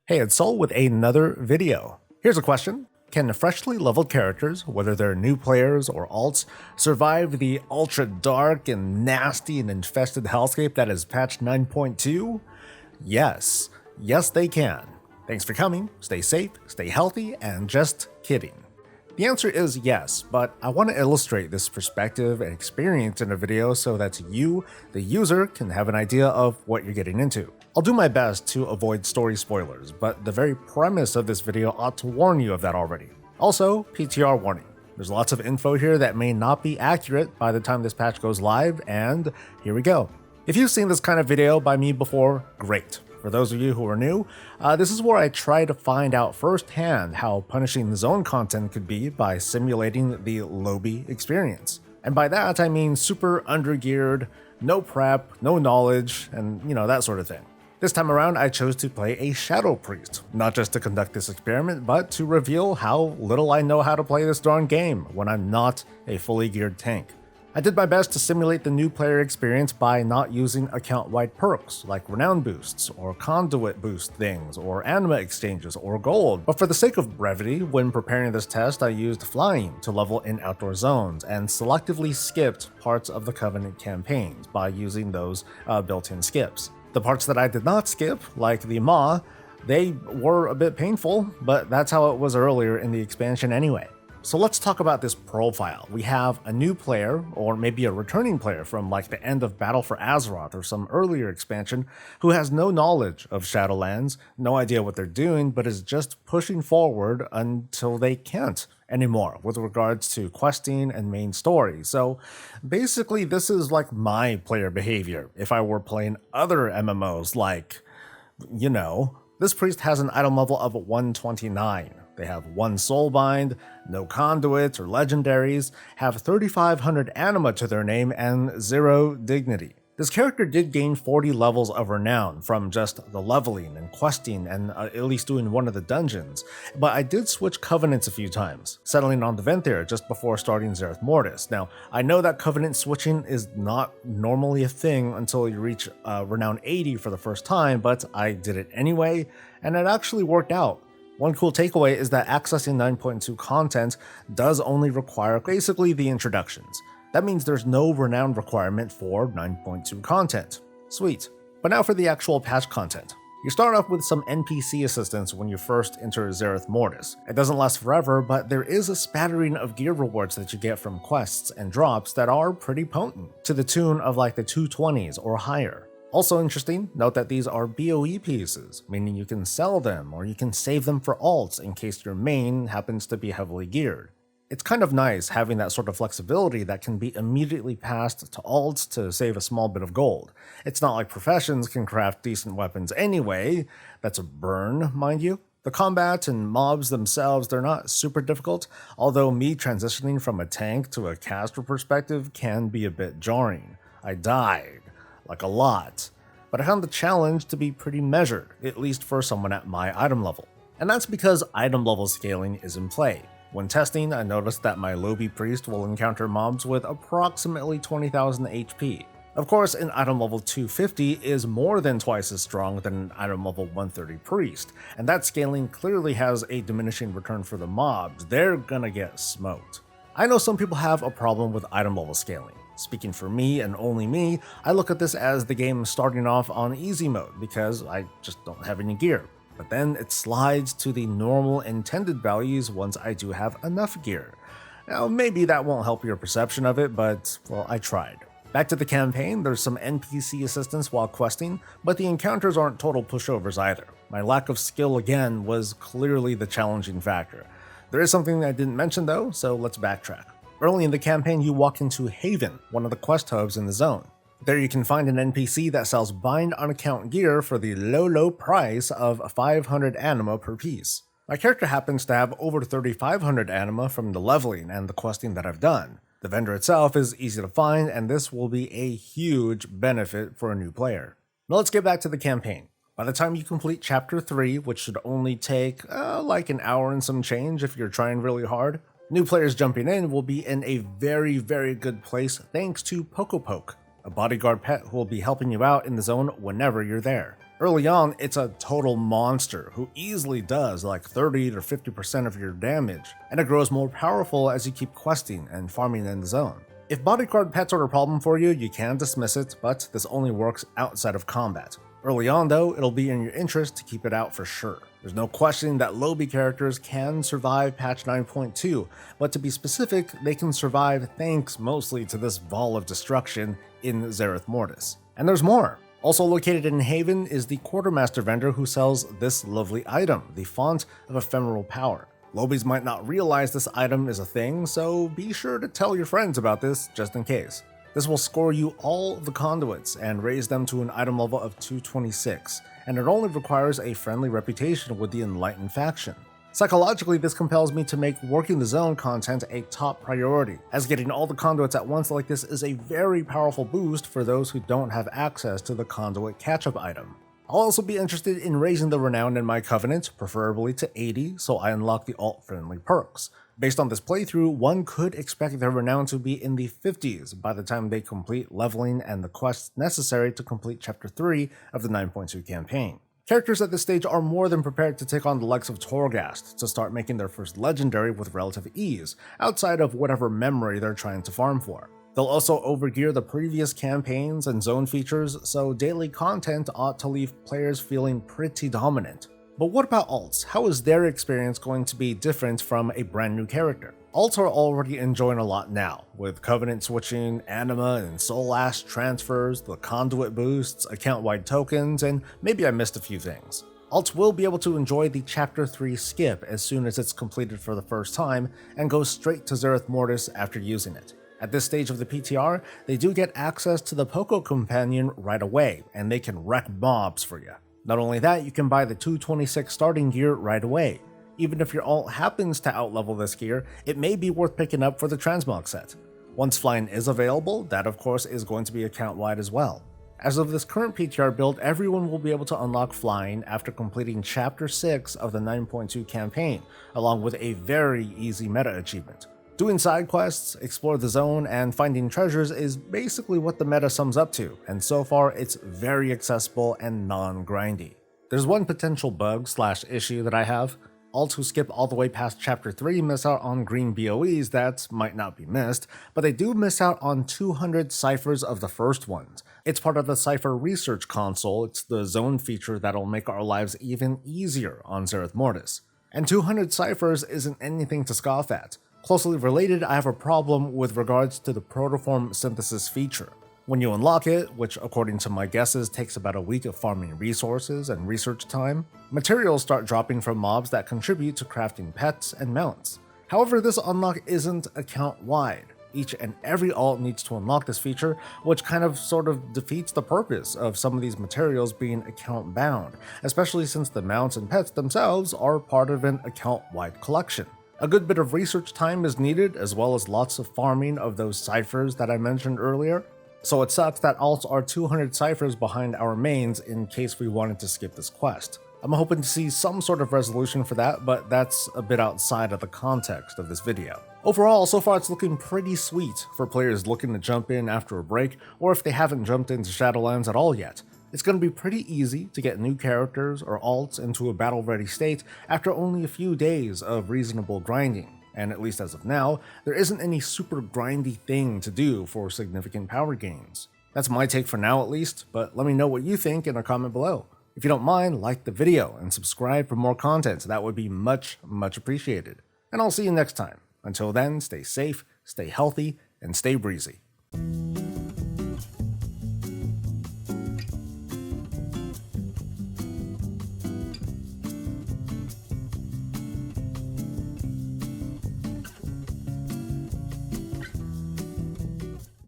Hey, it's Soul with another video. Here's a question. Can freshly leveled characters, whether they're new players or alts, survive the ultra dark and nasty and infested hellscape that is patch 9.2? Yes. Yes, they can. Thanks for coming, stay safe, stay healthy, and just kidding. The answer is yes, but I want to illustrate this perspective and experience in a video so that you, the user, can have an idea of what you're getting into. I'll do my best to avoid story spoilers, but the very premise of this video ought to warn you of that already. Also, PTR warning. There's lots of info here that may not be accurate by the time this patch goes live, and here we go. If you've seen this kind of video by me before, great. For those of you who are new, this is where I try to find out firsthand how punishing the zone content could be by simulating the lobby experience. And by that, I mean super undergeared, no prep, no knowledge, and that sort of thing. This time around, I chose to play a Shadow Priest, not just to conduct this experiment, but to reveal how little I know how to play this darn game when I'm not a fully geared tank. I did my best to simulate the new player experience by not using account-wide perks like renown boosts, or conduit boost things, or anima exchanges, or gold, but for the sake of brevity, when preparing this test I used flying to level in outdoor zones, and selectively skipped parts of the Covenant campaigns by using those built-in skips. The parts that I did not skip, like the Maw, they were a bit painful, but that's how it was earlier in the expansion anyway. So let's talk about this profile. We have a new player, or maybe a returning player from like the end of Battle for Azeroth or some earlier expansion, who has no knowledge of Shadowlands, no idea what they're doing, but is just pushing forward until they can't anymore with regards to questing and main story. So basically this is like my player behavior if I were playing other MMOs like, this priest has an item level of 129. They have 1 soulbind, no conduits or legendaries, have 3,500 anima to their name, and 0 dignity. This character did gain 40 levels of renown from just the leveling and questing and at least doing one of the dungeons, but I did switch covenants a few times, settling on the Venthyr just before starting Zereth Mortis. Now, I know that covenant switching is not normally a thing until you reach renown 80 for the first time, but I did it anyway, and it actually worked out. One cool takeaway is that accessing 9.2 content does only require basically the introductions. That means there's no renown requirement for 9.2 content. Sweet. But now for the actual patch content. You start off with some NPC assistance when you first enter Zereth Mortis. It doesn't last forever, but there is a spattering of gear rewards that you get from quests and drops that are pretty potent, to the tune of like the 220s or higher. Also interesting, note that these are BOE pieces, meaning you can sell them or you can save them for alts in case your main happens to be heavily geared. It's kind of nice having that sort of flexibility that can be immediately passed to alts to save a small bit of gold. It's not like professions can craft decent weapons anyway. That's a burn, mind you. The combat and mobs themselves, they're not super difficult, although me transitioning from a tank to a caster perspective can be a bit jarring. I died. Like a lot, but I found the challenge to be pretty measured, at least for someone at my item level. And that's because item level scaling is in play. When testing, I noticed that my lobby priest will encounter mobs with approximately 20,000 HP. Of course, an item level 250 is more than twice as strong than an item level 130 priest, and that scaling clearly has a diminishing return for the mobs. They're gonna get smoked. I know some people have a problem with item level scaling. Speaking for me and only me, I look at this as the game starting off on easy mode because I just don't have any gear. But then it slides to the normal intended values once I do have enough gear. Now maybe that won't help your perception of it, but well, I tried. Back to the campaign, there's some NPC assistance while questing, but the encounters aren't total pushovers either. My lack of skill again was clearly the challenging factor. There is something I didn't mention though, so let's backtrack. Early in the campaign, you walk into Haven, one of the quest hubs in the zone. There you can find an NPC that sells bind on account gear for the low price of 500 anima per piece. My character happens to have over 3,500 anima from the leveling and the questing that I've done. The vendor itself is easy to find, and this will be a huge benefit for a new player. Now let's get back to the campaign. By the time you complete Chapter 3, which should only take like an hour and some change if you're trying really hard, new players jumping in will be in a very good place thanks to Pokepoke, a bodyguard pet who will be helping you out in the zone whenever you're there. Early on, it's a total monster who easily does like 30 to 50% of your damage, and it grows more powerful as you keep questing and farming in the zone. If bodyguard pets are a problem for you, you can dismiss it, but this only works outside of combat. Early on though, it'll be in your interest to keep it out for sure. There's no questioning that lobby characters can survive patch 9.2, but to be specific, they can survive thanks mostly to this ball of destruction in Zereth Mortis. And there's more! Also located in Haven is the Quartermaster vendor who sells this lovely item, the Font of Ephemeral Power. Lobbies might not realize this item is a thing, so be sure to tell your friends about this just in case. This will score you all of the conduits and raise them to an item level of 226, and it only requires a friendly reputation with the Enlightened faction. Psychologically, this compels me to make working the zone content a top priority, as getting all the conduits at once like this is a very powerful boost for those who don't have access to the conduit catch-up item. I'll also be interested in raising the renown in my covenant, preferably to 80, so I unlock the alt-friendly perks. Based on this playthrough, one could expect their renown to be in the 50s by the time they complete leveling and the quests necessary to complete Chapter 3 of the 9.2 campaign. Characters at this stage are more than prepared to take on the likes of Torghast to start making their first legendary with relative ease, outside of whatever memory they're trying to farm for. They'll also overgear the previous campaigns and zone features, so daily content ought to leave players feeling pretty dominant. But what about alts? How is their experience going to be different from a brand new character? Alts are already enjoying a lot now, with Covenant switching, Anima and Soul Ash transfers, the conduit boosts, account-wide tokens, and maybe I missed a few things. Alts will be able to enjoy the Chapter 3 skip as soon as it's completed for the first time, and go straight to Zereth Mortis after using it. At this stage of the PTR, they do get access to the Poco Companion right away, and they can wreck mobs for you. Not only that, you can buy the 226 starting gear right away. Even if your alt happens to outlevel this gear, it may be worth picking up for the transmog set. Once flying is available, that of course is going to be account-wide as well. As of this current PTR build, everyone will be able to unlock flying after completing Chapter 6 of the 9.2 campaign, along with a very easy meta achievement. Doing side quests, explore the zone, and finding treasures is basically what the meta sums up to, and so far it's very accessible and non-grindy. There's one potential bug/issue that I have. Alts who skip all the way past Chapter 3 miss out on green BOEs that might not be missed, but they do miss out on 200 ciphers of the first ones. It's part of the Cipher Research Console. It's the zone feature that'll make our lives even easier on Zereth Mortis. And 200 ciphers isn't anything to scoff at. Closely related, I have a problem with regards to the protoform synthesis feature. When you unlock it, which according to my guesses takes about a week of farming resources and research time, materials start dropping from mobs that contribute to crafting pets and mounts. However, this unlock isn't account-wide. Each and every alt needs to unlock this feature, which kind of sort of defeats the purpose of some of these materials being account-bound, especially since the mounts and pets themselves are part of an account-wide collection. A good bit of research time is needed, as well as lots of farming of those ciphers that I mentioned earlier, so it sucks that alts are 200 ciphers behind our mains in case we wanted to skip this quest. I'm hoping to see some sort of resolution for that, but that's a bit outside of the context of this video. Overall, so far it's looking pretty sweet for players looking to jump in after a break, or if they haven't jumped into Shadowlands at all yet. It's going to be pretty easy to get new characters or alts into a battle-ready state after only a few days of reasonable grinding, and at least as of now, there isn't any super grindy thing to do for significant power gains. That's my take for now at least, but let me know what you think in a comment below. If you don't mind, like the video and subscribe for more content, that would be much appreciated. And I'll see you next time. Until then, stay safe, stay healthy, and stay breezy.